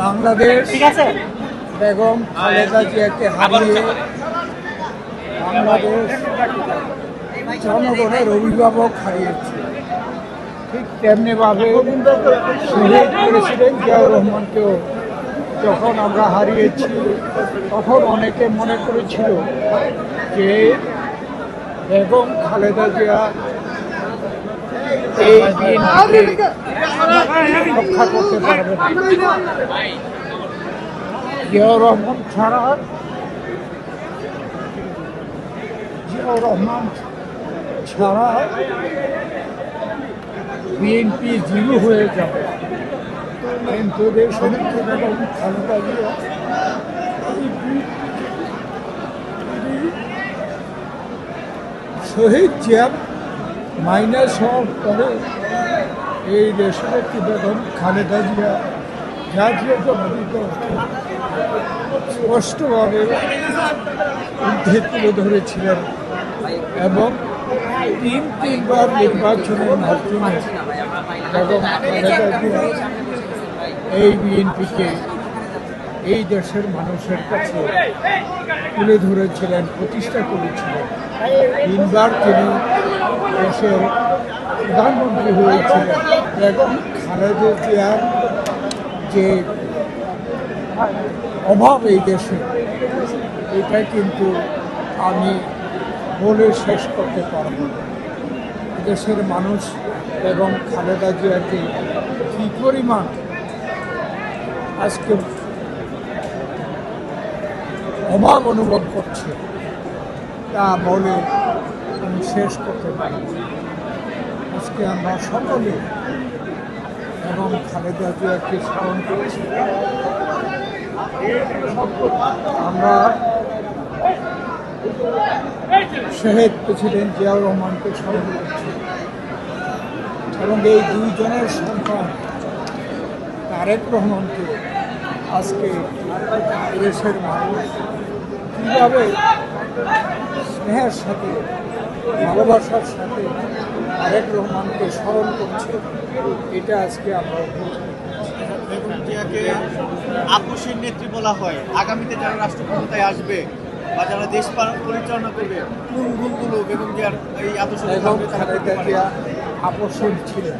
বাংলাদেশ বেগম খালেদা জিয়াকে হারিয়ে বাংলাদেশ জনগণের অভিভাবক হারিয়েছে। ঠিক তেমনিভাবে শহীদ প্রেসিডেন্ট জিয়াউর রহমানকেও যখন আমরা হারিয়েছি তখন অনেকে মনে করেছিল যে বেগম খালেদা জিয়া এই দিনটিকে রক্ষা করতে পারবে না। জিয়াউর রহমান ছাড়া বিএনপি জিরো হয়ে যাবে, কিন্তু দেশনেত্রী বেগম খালেদা জিয়া শহীদ জিয়া মাইনাস হওয়ার পরে এই দেশনেত্রী বেগম খালেদা জিয়া জাতীয় জনগিত স্পষ্টভাবে ঊর্ধ্বে তুলে ধরেছিলেন এবং তিনবার নির্বাচনের মাধ্যমে বেগম খালেদা জিয়া এই বিএনপিকে এই দেশের মানুষের কাছে তুলে ধরেছিলেন, প্রতিষ্ঠা করেছিলেন। তিনবার তিনি দেশের প্রধানমন্ত্রী হয়েছিলেন। বেগম খালেদা জিয়ার যে অভাব এই দেশে, এটা কিন্তু আমি বলে শেষ করতে পারব না। দেশের মানুষ এবং খালেদা জিয়াকে কী পরিমাণ আজকে অভাব অনুভব করছে তা বলে আমি শেষ করতে পারি। আজকে আমরা সকলে এবং খালেদা জিয়াকে স্মরণ করছি। আমরা শহীদ প্রেসিডেন্ট জিয়াউর রহমানকে স্মরণ করছি এবং এই দুইজনের সন্তান তারেক রহমানকে আজকে দেশের মানুষ কীভাবে স্নেহের সাথে ভালোবাসার সাথে তারেক রহমানকে স্মরণ করছে, এটা আজকে আমরা বেগম জিয়াকে আপসের নেত্রী বলা হয়। আগামীতে যারা রাষ্ট্র ক্ষমতায় আসবে বা যারা দেশ পরিচালনা করবে, কোন গুণগুলো বেগম জিয়ার এই আদর্শ? বেগম খালেদা জিয়া আপসের ছিলেন।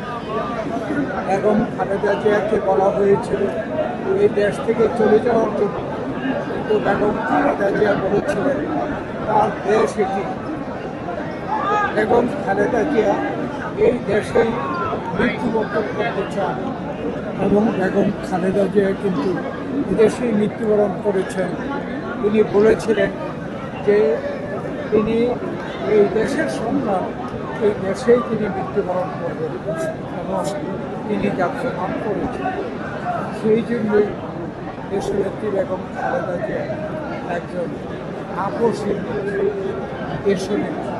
বেগম খালেদা জিয়াকে বলা হয়েছিল এই দেশ থেকে চলে যাওয়ার জন্য, কিন্তু বেগম খালেদা জিয়া বলেছিলেন তার দেশ এটি। বেগম খালেদা জিয়া এই দেশেই মৃত্যুবরণ করতে চান এবং বেগম খালেদা জিয়া কিন্তু বিদেশেই মৃত্যুবরণ করেছেন। তিনি বলেছিলেন যে তিনি এই দেশের সন্তান, এই দেশেই তিনি মৃত্যুবরণ করবেন এবং তিনি যাত্রা নাম করেছেন। সেই জন্যই দেশনেত্রী বেগম খালেদা জিয়া একজন আপসী দেশনেত্রী।